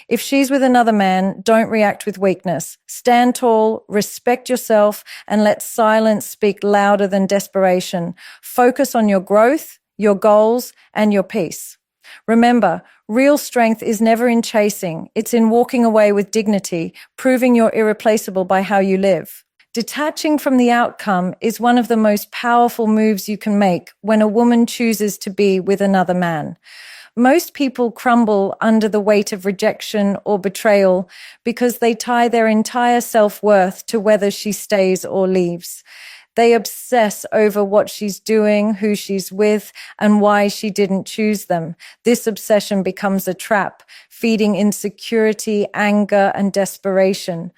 If she's with another man, don't react with weakness. Stand tall, respect yourself, and let silence speak louder than desperation. Focus on your growth, your goals, and your peace. Remember, real strength is never in chasing. It's in walking away with dignity, proving you're irreplaceable by how you live. Detaching from the outcome is one of the most powerful moves you can make when a woman chooses to be with another man. Most people crumble under the weight of rejection or betrayal because they tie their entire self-worth to whether she stays or leaves. They obsess over what she's doing, who she's with, and why she didn't choose them. This obsession becomes a trap, feeding insecurity, anger, and desperation.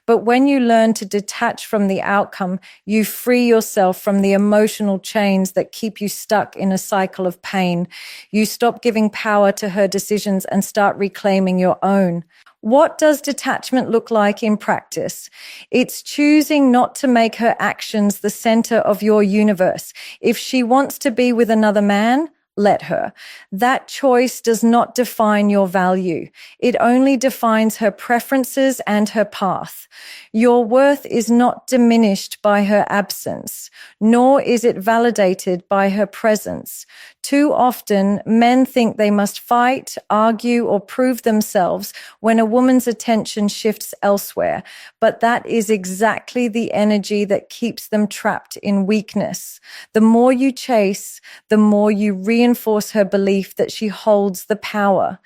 But when you learn to detach from the outcome, you free yourself from the emotional chains that keep you stuck in a cycle of pain. You stop giving power to her decisions and start reclaiming your own. What does detachment look like in practice? It's choosing not to make her actions the center of your universe. If she wants to be with another man, let her. That choice does not define your value. It only defines her preferences and her path. Your worth is not diminished by her absence, nor is it validated by her presence. Too often, men think they must fight, argue, or prove themselves when a woman's attention shifts elsewhere. But that is exactly the energy that keeps them trapped in weakness. The more you chase, the more you reinforce her belief that she holds the power.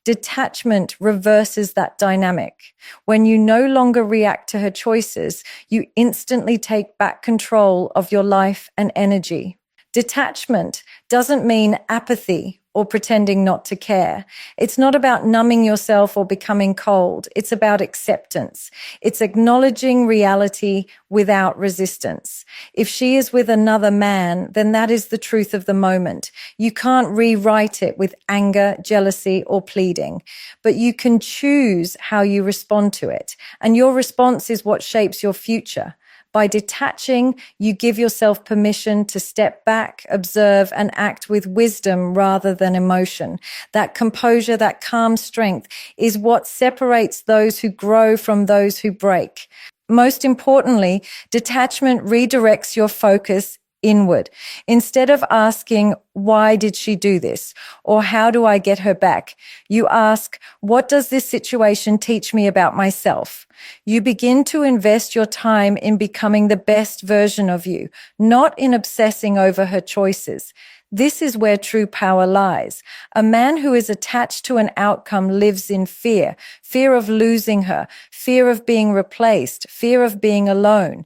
Detachment reverses that dynamic. When you no longer react to her choices, you instantly take back control of your life and energy. Detachment doesn't mean apathy or pretending not to care. It's not about numbing yourself or becoming cold. It's about acceptance. It's acknowledging reality without resistance. If she is with another man, then that is the truth of the moment. You can't rewrite it with anger, jealousy, or pleading, but you can choose how you respond to it. And your response is what shapes your future. By detaching, you give yourself permission to step back, observe, and act with wisdom rather than emotion. That composure, that calm strength is what separates those who grow from those who break. Most importantly, detachment redirects your focus inward. Instead of asking, why did she do this? Or how do I get her back? You ask, what does this situation teach me about myself? You begin to invest your time in becoming the best version of you, not in obsessing over her choices. This is where true power lies. A man who is attached to an outcome lives in fear, fear of losing her, fear of being replaced, fear of being alone.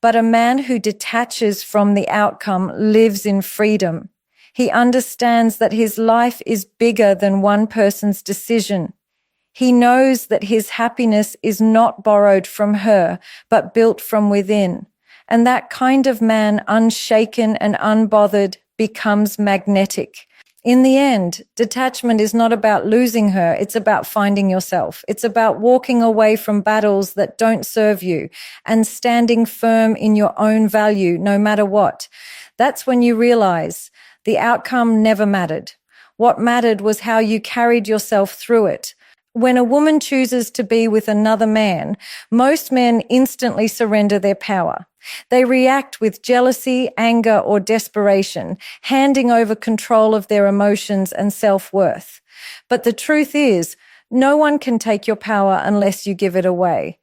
But a man who detaches from the outcome lives in freedom. He understands that his life is bigger than one person's decision. He knows that his happiness is not borrowed from her, but built from within. And that kind of man, unshaken and unbothered, becomes magnetic. In the end, detachment is not about losing her, it's about finding yourself. It's about walking away from battles that don't serve you and standing firm in your own value no matter what. That's when you realize the outcome never mattered. What mattered was how you carried yourself through it. When a woman chooses to be with another man, most men instantly surrender their power. They react with jealousy, anger, or desperation, handing over control of their emotions and self-worth. But the truth is, no one can take your power unless you give it away.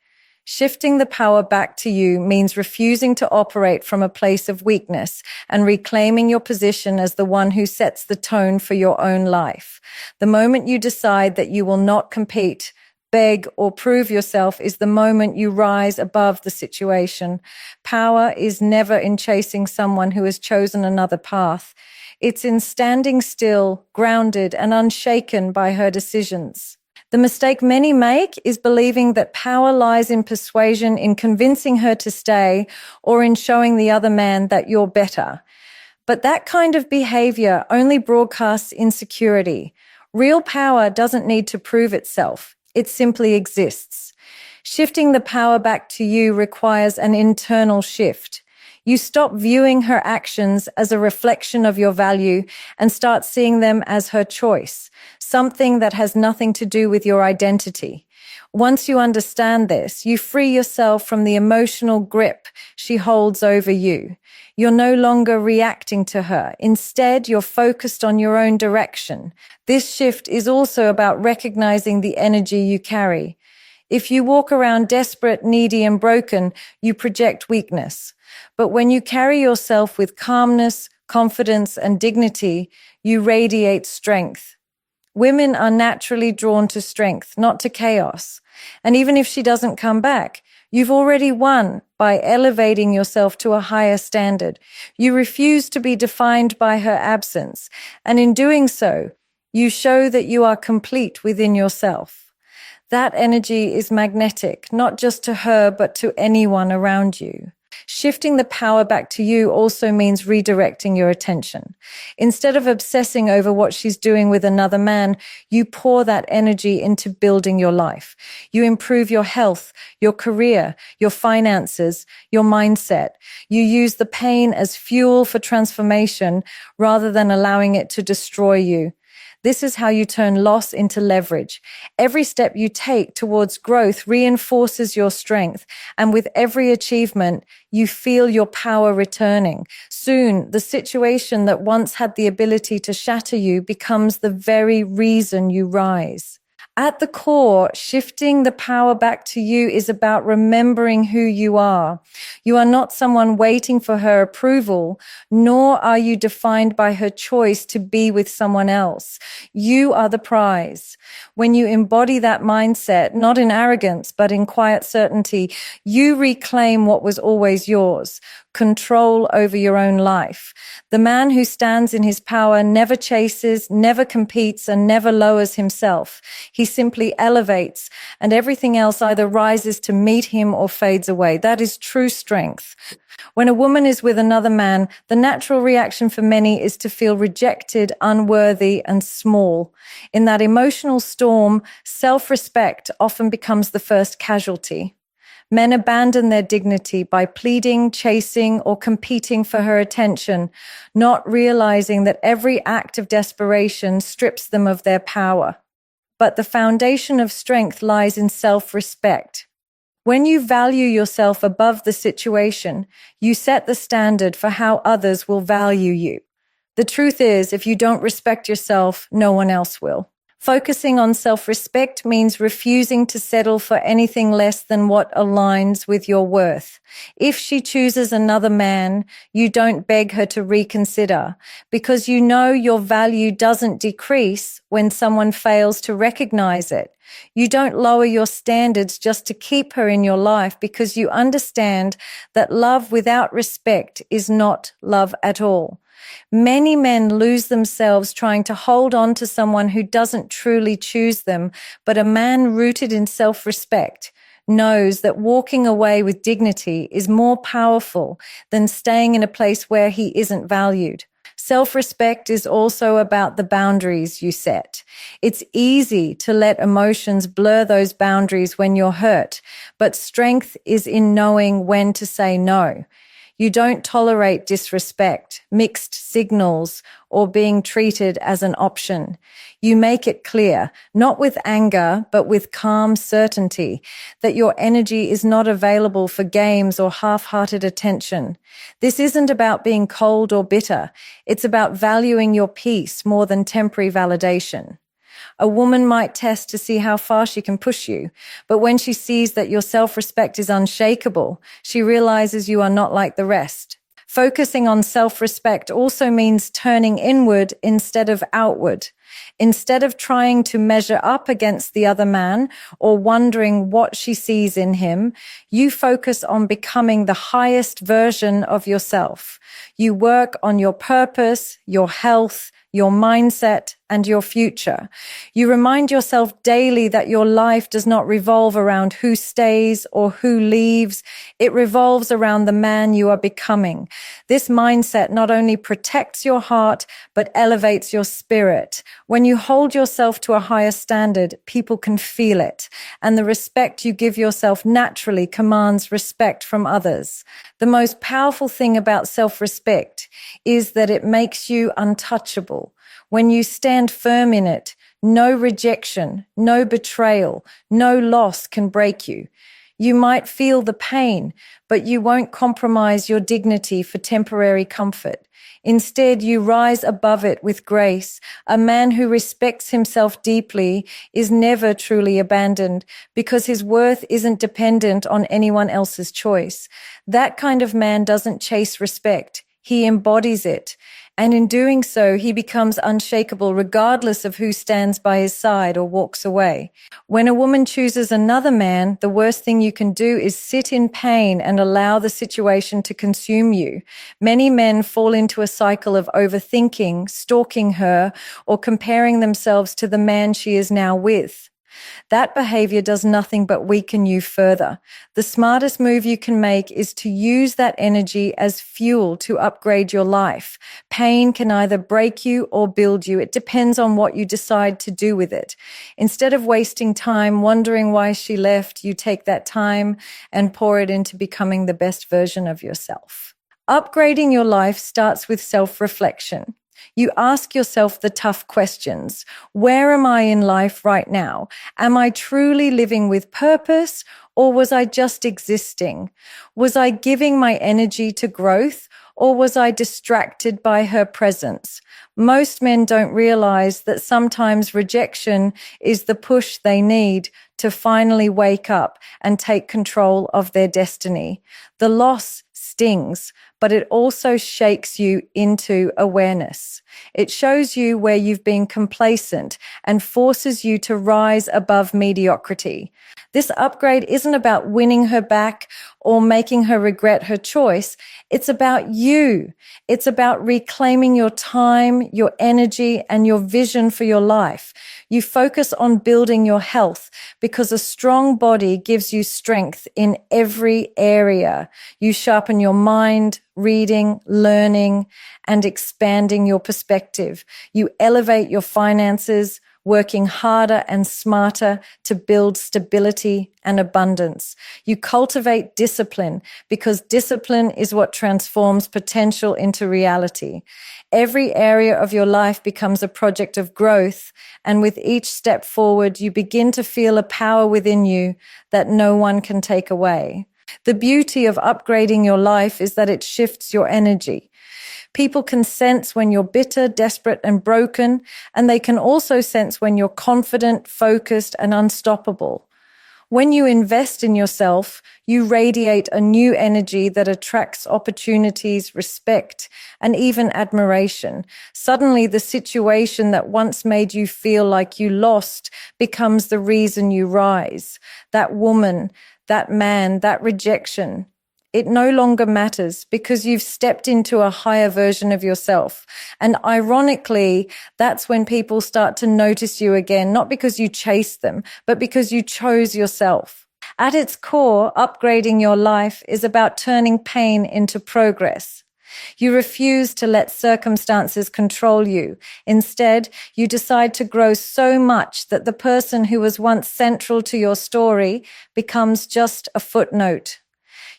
Shifting the power back to you means refusing to operate from a place of weakness and reclaiming your position as the one who sets the tone for your own life. The moment you decide that you will not compete, beg, or prove yourself is the moment you rise above the situation. Power is never in chasing someone who has chosen another path. It's in standing still, grounded, and unshaken by her decisions. The mistake many make is believing that power lies in persuasion, in convincing her to stay, or in showing the other man that you're better. But that kind of behavior only broadcasts insecurity. Real power doesn't need to prove itself. It simply exists. Shifting the power back to you requires an internal shift. You stop viewing her actions as a reflection of your value and start seeing them as her choice, something that has nothing to do with your identity. Once you understand this, you free yourself from the emotional grip she holds over you. You're no longer reacting to her. Instead, you're focused on your own direction. This shift is also about recognizing the energy you carry. If you walk around desperate, needy, and broken, you project weakness. But when you carry yourself with calmness, confidence, and dignity, you radiate strength. Women are naturally drawn to strength, not to chaos. And even if she doesn't come back, you've already won by elevating yourself to a higher standard. You refuse to be defined by her absence. And in doing so, you show that you are complete within yourself. That energy is magnetic, not just to her, but to anyone around you. Shifting the power back to you also means redirecting your attention. Instead of obsessing over what she's doing with another man, you pour that energy into building your life. You improve your health, your career, your finances, your mindset. You use the pain as fuel for transformation rather than allowing it to destroy you. This is how you turn loss into leverage. Every step you take towards growth reinforces your strength, and with every achievement, you feel your power returning. Soon, the situation that once had the ability to shatter you becomes the very reason you rise. At the core, shifting the power back to you is about remembering who you are. You are not someone waiting for her approval, nor are you defined by her choice to be with someone else. You are the prize. When you embody that mindset, not in arrogance, but in quiet certainty, you reclaim what was always yours, control over your own life. The man who stands in his power never chases, never competes, and never lowers himself. He simply elevates, and everything else either rises to meet him or fades away. That is true strength. When a woman is with another man, the natural reaction for many is to feel rejected, unworthy, and small. In that emotional storm, self-respect often becomes the first casualty. Men abandon their dignity by pleading, chasing, or competing for her attention, not realizing that every act of desperation strips them of their power. But the foundation of strength lies in self-respect. When you value yourself above the situation, you set the standard for how others will value you. The truth is, if you don't respect yourself, no one else will. Focusing on self-respect means refusing to settle for anything less than what aligns with your worth. If she chooses another man, you don't beg her to reconsider, because you know your value doesn't decrease when someone fails to recognize it. You don't lower your standards just to keep her in your life, because you understand that love without respect is not love at all. Many men lose themselves trying to hold on to someone who doesn't truly choose them, but a man rooted in self-respect knows that walking away with dignity is more powerful than staying in a place where he isn't valued. Self-respect is also about the boundaries you set. It's easy to let emotions blur those boundaries when you're hurt, but strength is in knowing when to say no. You don't tolerate disrespect, mixed signals, or being treated as an option. You make it clear, not with anger, but with calm certainty, that your energy is not available for games or half-hearted attention. This isn't about being cold or bitter. It's about valuing your peace more than temporary validation. A woman might test to see how far she can push you, but when she sees that your self-respect is unshakable, she realizes you are not like the rest. Focusing on self-respect also means turning inward instead of outward. Instead of trying to measure up against the other man or wondering what she sees in him, you focus on becoming the highest version of yourself. You work on your purpose, your health, your mindset, and your future. You remind yourself daily that your life does not revolve around who stays or who leaves. It revolves around the man you are becoming. This mindset not only protects your heart, but elevates your spirit. When you hold yourself to a higher standard, people can feel it, and the respect you give yourself naturally commands respect from others. The most powerful thing about self-respect is that it makes you untouchable. When you stand firm in it, no rejection, no betrayal, no loss can break you. You might feel the pain, but you won't compromise your dignity for temporary comfort. Instead, you rise above it with grace. A man who respects himself deeply is never truly abandoned because his worth isn't dependent on anyone else's choice. That kind of man doesn't chase respect. He embodies it. And in doing so, he becomes unshakable regardless of who stands by his side or walks away. When a woman chooses another man, the worst thing you can do is sit in pain and allow the situation to consume you. Many men fall into a cycle of overthinking, stalking her, or comparing themselves to the man she is now with. That behavior does nothing but weaken you further. The smartest move you can make is to use that energy as fuel to upgrade your life. Pain can either break you or build you. It depends on what you decide to do with it. Instead of wasting time wondering why she left, you take that time and pour it into becoming the best version of yourself. Upgrading your life starts with self-reflection. You ask yourself the tough questions. Where am I in life right now? Am I truly living with purpose, or was I just existing? Was I giving my energy to growth, or was I distracted by her presence? Most men don't realize that sometimes rejection is the push they need to finally wake up and take control of their destiny. The loss stings, but it also shakes you into awareness. It shows you where you've been complacent and forces you to rise above mediocrity. This upgrade isn't about winning her back or making her regret her choice. It's about you. It's about reclaiming your time, your energy, and your vision for your life. You focus on building your health because a strong body gives you strength in every area. You sharpen your mind, reading, learning, and expanding your perspective. You elevate your finances, working harder and smarter to build stability and abundance. You cultivate discipline because discipline is what transforms potential into reality. Every area of your life becomes a project of growth, and with each step forward, you begin to feel a power within you that no one can take away. The beauty of upgrading your life is that it shifts your energy. People can sense when you're bitter, desperate, and broken, and they can also sense when you're confident, focused, and unstoppable. When you invest in yourself, you radiate a new energy that attracts opportunities, respect, and even admiration. Suddenly, the situation that once made you feel like you lost becomes the reason you rise. That woman, that man, that rejection, it no longer matters because you've stepped into a higher version of yourself. And ironically, that's when people start to notice you again, not because you chased them, but because you chose yourself. At its core, upgrading your life is about turning pain into progress. You refuse to let circumstances control you. Instead, you decide to grow so much that the person who was once central to your story becomes just a footnote.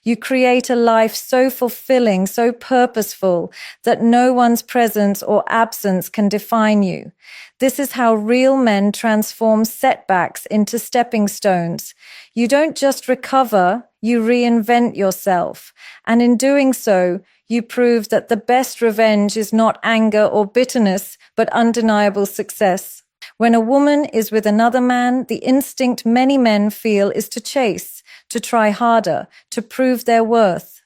You create a life so fulfilling, so purposeful, that no one's presence or absence can define you. This is how real men transform setbacks into stepping stones. You don't just recover, you reinvent yourself. And in doing so, you prove that the best revenge is not anger or bitterness, but undeniable success. When a woman is with another man, the instinct many men feel is to chase, to try harder, to prove their worth.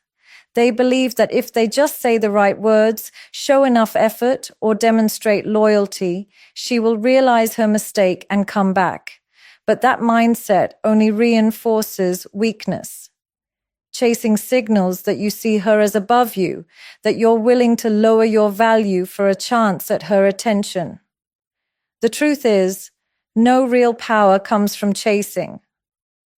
They believe that if they just say the right words, show enough effort, or demonstrate loyalty, she will realize her mistake and come back. But that mindset only reinforces weakness. Chasing signals that you see her as above you, that you're willing to lower your value for a chance at her attention. The truth is, no real power comes from chasing.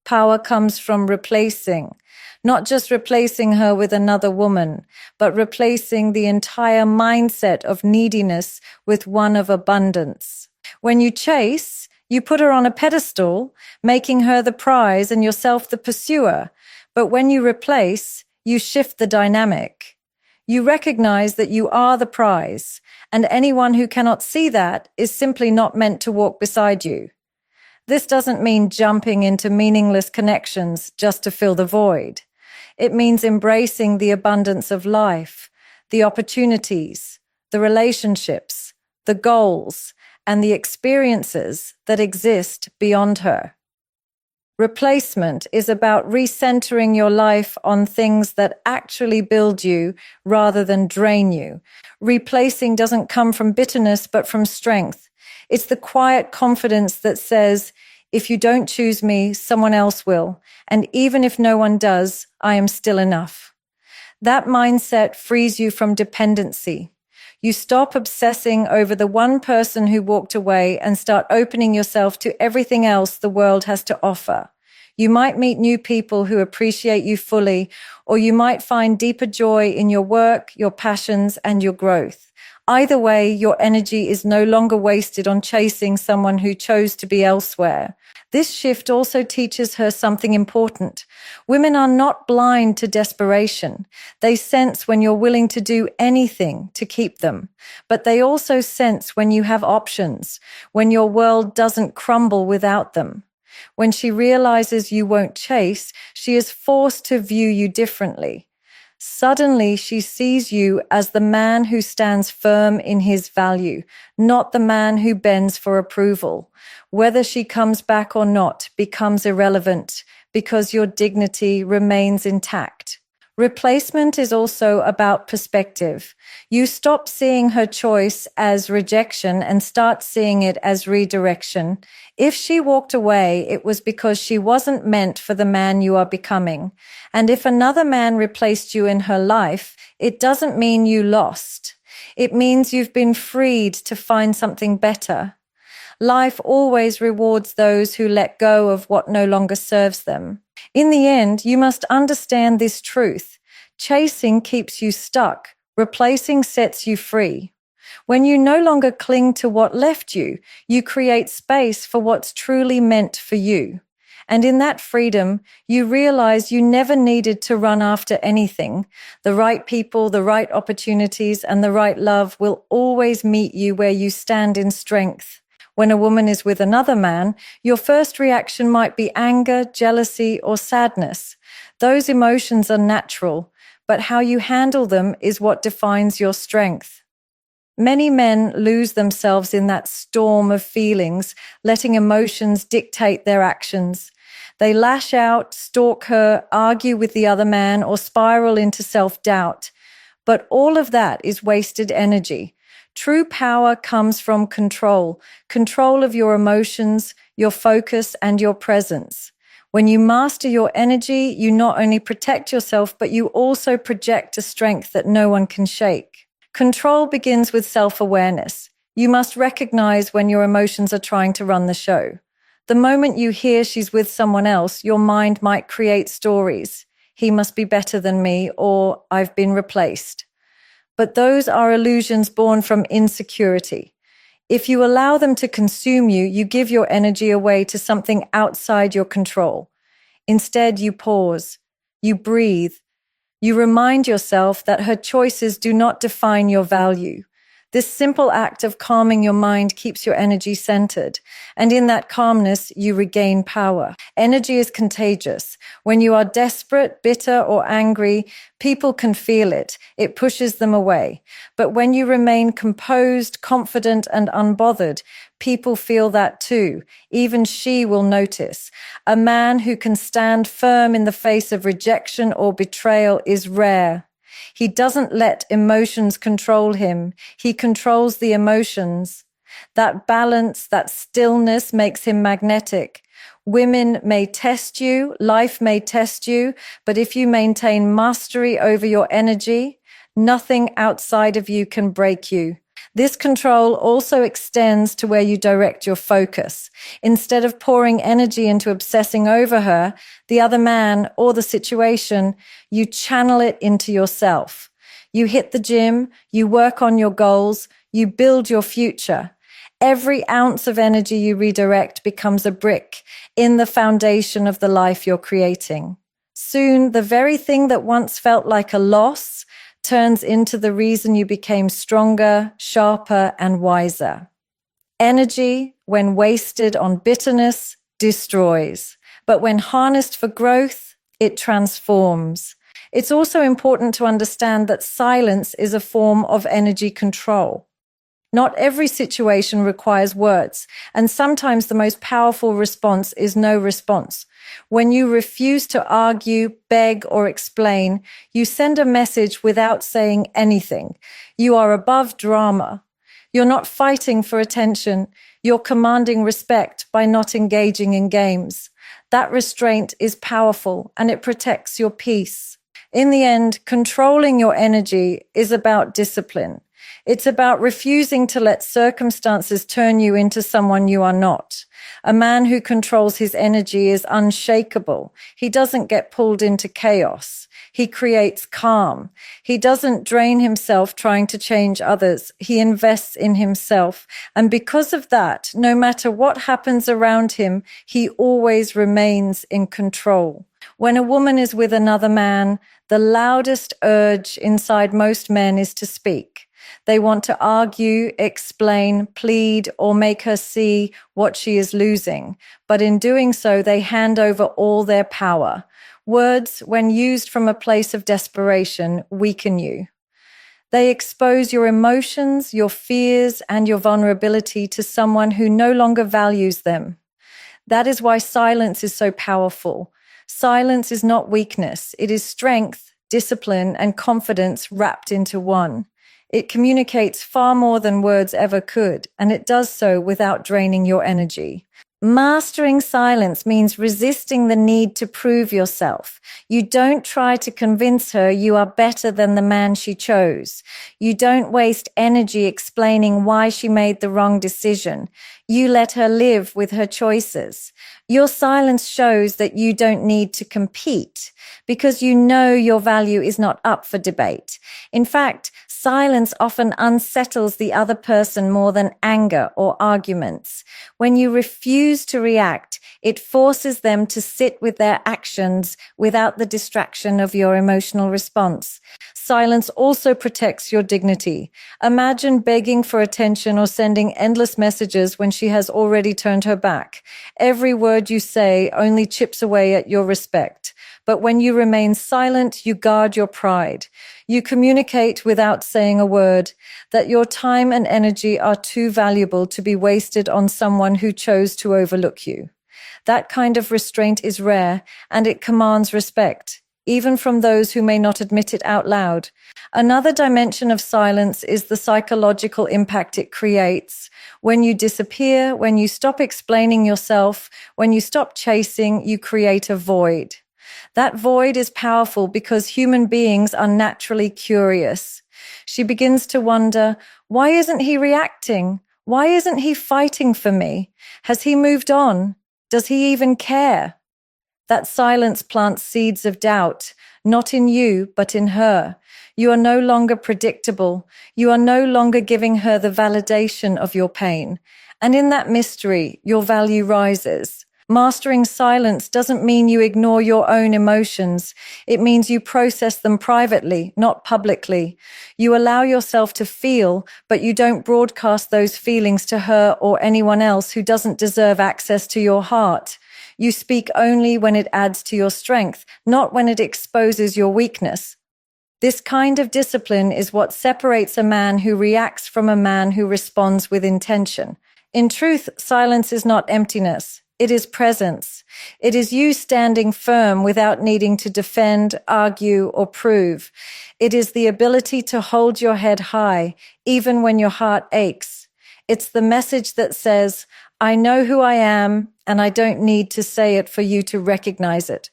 Power comes from replacing, not just replacing her with another woman, but replacing the entire mindset of neediness with one of abundance. When you chase, you put her on a pedestal, making her the prize and yourself the pursuer. But when you replace, you shift the dynamic. You recognize that you are the prize, and anyone who cannot see that is simply not meant to walk beside you. This doesn't mean jumping into meaningless connections just to fill the void. It means embracing the abundance of life, the opportunities, the relationships, the goals, and the experiences that exist beyond her. Replacement is about recentering your life on things that actually build you rather than drain you. Replacing doesn't come from bitterness, but from strength. It's the quiet confidence that says, if you don't choose me, someone else will. And even if no one does, I am still enough. That mindset frees you from dependency. You stop obsessing over the one person who walked away and start opening yourself to everything else the world has to offer. You might meet new people who appreciate you fully, or you might find deeper joy in your work, your passions, and your growth. Either way, your energy is no longer wasted on chasing someone who chose to be elsewhere. This shift also teaches her something important. Women are not blind to desperation. They sense when you're willing to do anything to keep them. But they also sense when you have options, when your world doesn't crumble without them. When she realizes you won't chase, she is forced to view you differently. Suddenly, she sees you as the man who stands firm in his value, not the man who bends for approval. Whether she comes back or not becomes irrelevant because your dignity remains intact. Replacement is also about perspective. You stop seeing her choice as rejection and start seeing it as redirection. If she walked away, it was because she wasn't meant for the man you are becoming. And if another man replaced you in her life, it doesn't mean you lost. It means you've been freed to find something better. Life always rewards those who let go of what no longer serves them. In the end, you must understand this truth. Chasing keeps you stuck. Replacing sets you free. When you no longer cling to what left you, you create space for what's truly meant for you. And in that freedom, you realize you never needed to run after anything. The right people, the right opportunities, and the right love will always meet you where you stand in strength. When a woman is with another man, your first reaction might be anger, jealousy, or sadness. Those emotions are natural, but how you handle them is what defines your strength. Many men lose themselves in that storm of feelings, letting emotions dictate their actions. They lash out, stalk her, argue with the other man, or spiral into self-doubt. But all of that is wasted energy. True power comes from control of your emotions, your focus, and your presence. When you master your energy, you not only protect yourself, but you also project a strength that no one can shake. Control begins with self-awareness. You must recognize when your emotions are trying to run the show. The moment you hear she's with someone else, your mind might create stories. He must be better than me, or I've been replaced. But those are illusions born from insecurity. If you allow them to consume you, you give your energy away to something outside your control. Instead, you pause, you breathe, you remind yourself that her choices do not define your value. This simple act of calming your mind keeps your energy centered, and in that calmness, you regain power. Energy is contagious. When you are desperate, bitter, or angry, people can feel it. It pushes them away. But when you remain composed, confident, and unbothered, people feel that too. Even she will notice. A man who can stand firm in the face of rejection or betrayal is rare. He doesn't let emotions control him. He controls the emotions. That balance, that stillness makes him magnetic. Women may test you, life may test you, but if you maintain mastery over your energy, nothing outside of you can break you. This control also extends to where you direct your focus. Instead of pouring energy into obsessing over her, the other man, or the situation, you channel it into yourself. You hit the gym, you work on your goals, you build your future. Every ounce of energy you redirect becomes a brick in the foundation of the life you're creating. Soon, the very thing that once felt like a loss turns into the reason you became stronger, sharper, and wiser. Energy, when wasted on bitterness, destroys. But when harnessed for growth, it transforms. It's also important to understand that silence is a form of energy control. Not every situation requires words, and sometimes the most powerful response is no response. When you refuse to argue, beg, or explain, you send a message without saying anything. You are above drama. You're not fighting for attention. You're commanding respect by not engaging in games. That restraint is powerful, and it protects your peace. In the end, controlling your energy is about discipline. It's about refusing to let circumstances turn you into someone you are not. A man who controls his energy is unshakable. He doesn't get pulled into chaos. He creates calm. He doesn't drain himself trying to change others. He invests in himself. And because of that, no matter what happens around him, he always remains in control. When a woman is with another man, the loudest urge inside most men is to speak. They want to argue, explain, plead, or make her see what she is losing. But in doing so, they hand over all their power. Words, when used from a place of desperation, weaken you. They expose your emotions, your fears, and your vulnerability to someone who no longer values them. That is why silence is so powerful. Silence is not weakness. It is strength, discipline, and confidence wrapped into one. It communicates far more than words ever could, and it does so without draining your energy. Mastering silence means resisting the need to prove yourself. You don't try to convince her you are better than the man she chose. You don't waste energy explaining why she made the wrong decision. You let her live with her choices. Your silence shows that you don't need to compete because you know your value is not up for debate. In fact, silence often unsettles the other person more than anger or arguments. When you refuse to react, it forces them to sit with their actions without the distraction of your emotional response. Silence also protects your dignity. Imagine begging for attention or sending endless messages when she has already turned her back. Every word you say only chips away at your respect. But when you remain silent, you guard your pride. You communicate without saying a word that your time and energy are too valuable to be wasted on someone who chose to overlook you. That kind of restraint is rare, and it commands respect, even from those who may not admit it out loud. Another dimension of silence is the psychological impact it creates. When you disappear, when you stop explaining yourself, when you stop chasing, you create a void. That void is powerful because human beings are naturally curious. She begins to wonder, why isn't he reacting? Why isn't he fighting for me? Has he moved on? Does he even care? That silence plants seeds of doubt, not in you, but in her. You are no longer predictable. You are no longer giving her the validation of your pain. And in that mystery, your value rises. Mastering silence doesn't mean you ignore your own emotions. It means you process them privately, not publicly. You allow yourself to feel, but you don't broadcast those feelings to her or anyone else who doesn't deserve access to your heart. You speak only when it adds to your strength, not when it exposes your weakness. This kind of discipline is what separates a man who reacts from a man who responds with intention. In truth, silence is not emptiness. It is presence. It is you standing firm without needing to defend, argue, or prove. It is the ability to hold your head high, even when your heart aches. It's the message that says, I know who I am, and I don't need to say it for you to recognize it.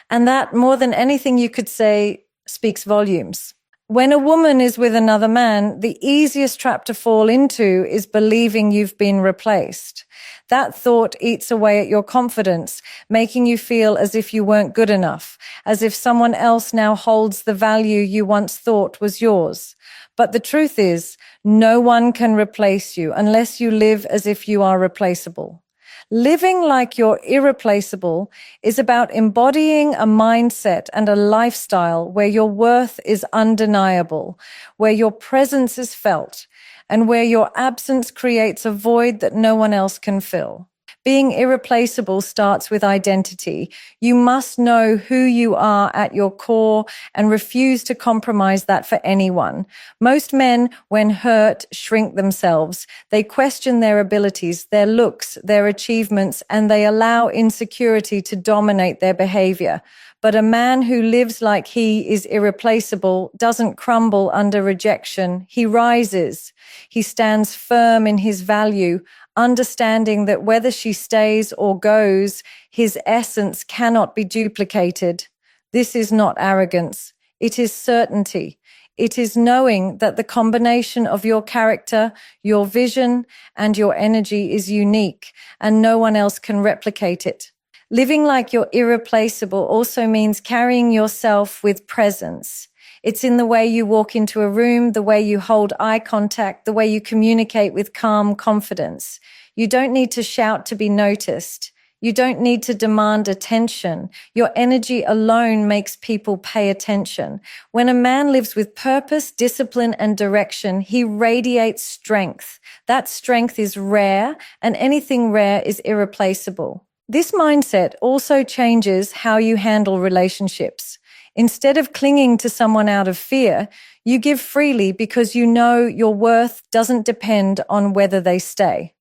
And that, more than anything you could say, speaks volumes. When a woman is with another man, the easiest trap to fall into is believing you've been replaced. That thought eats away at your confidence, making you feel as if you weren't good enough, as if someone else now holds the value you once thought was yours. But the truth is, no one can replace you unless you live as if you are replaceable. Living like you're irreplaceable is about embodying a mindset and a lifestyle where your worth is undeniable, where your presence is felt, and where your absence creates a void that no one else can fill. Being irreplaceable starts with identity. You must know who you are at your core and refuse to compromise that for anyone. Most men, when hurt, shrink themselves. They question their abilities, their looks, their achievements, and they allow insecurity to dominate their behavior. But a man who lives like he is irreplaceable doesn't crumble under rejection. He rises. He stands firm in his value, understanding that whether she stays or goes, his essence cannot be duplicated. This is not arrogance. It is certainty. It is knowing that the combination of your character, your vision, and your energy is unique, and no one else can replicate it. Living like you're irreplaceable also means carrying yourself with presence. It's in the way you walk into a room, the way you hold eye contact, the way you communicate with calm confidence. You don't need to shout to be noticed. You don't need to demand attention. Your energy alone makes people pay attention. When a man lives with purpose, discipline, and direction, he radiates strength. That strength is rare, and anything rare is irreplaceable. This mindset also changes how you handle relationships. Instead of clinging to someone out of fear, you give freely because you know your worth doesn't depend on whether they stay.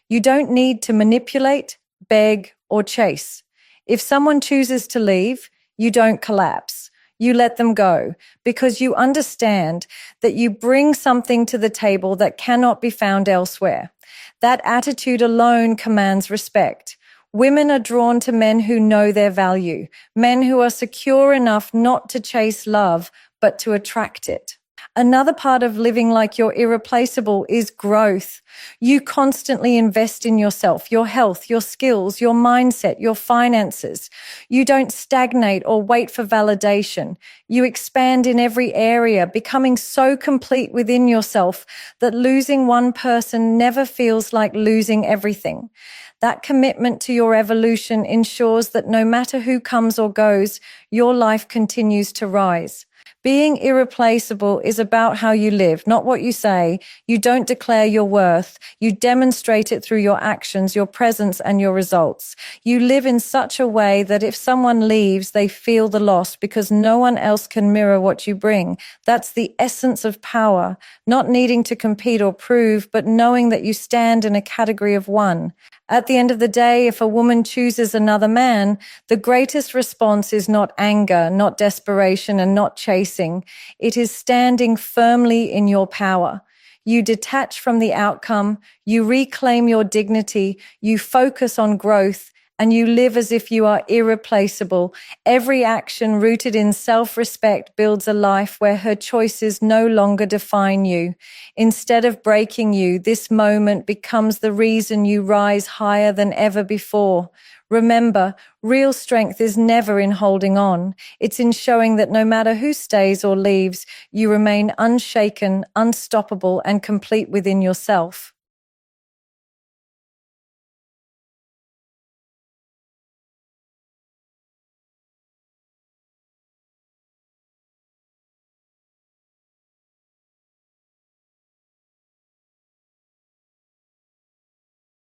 You don't need to manipulate, beg, or chase. If someone chooses to leave, you don't collapse. You let them go because you understand that you bring something to the table that cannot be found elsewhere. That attitude alone commands respect. Women are drawn to men who know their value, men who are secure enough not to chase love, but to attract it. Another part of living like you're irreplaceable is growth. You constantly invest in yourself, your health, your skills, your mindset, your finances. You don't stagnate or wait for validation. You expand in every area, becoming so complete within yourself that losing one person never feels like losing everything. That commitment to your evolution ensures that no matter who comes or goes, your life continues to rise. Being irreplaceable is about how you live, not what you say. You don't declare your worth. You demonstrate it through your actions, your presence, and your results. You live in such a way that if someone leaves, they feel the loss because no one else can mirror what you bring. That's the essence of power, not needing to compete or prove, but knowing that you stand in a category of one. At the end of the day, if a woman chooses another man, the greatest response is not anger, not desperation, and not chasing. It is standing firmly in your power. You detach from the outcome, you reclaim your dignity, you focus on growth, and you live as if you are irreplaceable. Every action rooted in self-respect builds a life where her choices no longer define you. Instead of breaking you, this moment becomes the reason you rise higher than ever before. Remember, real strength is never in holding on. It's in showing that no matter who stays or leaves, you remain unshaken, unstoppable, and complete within yourself.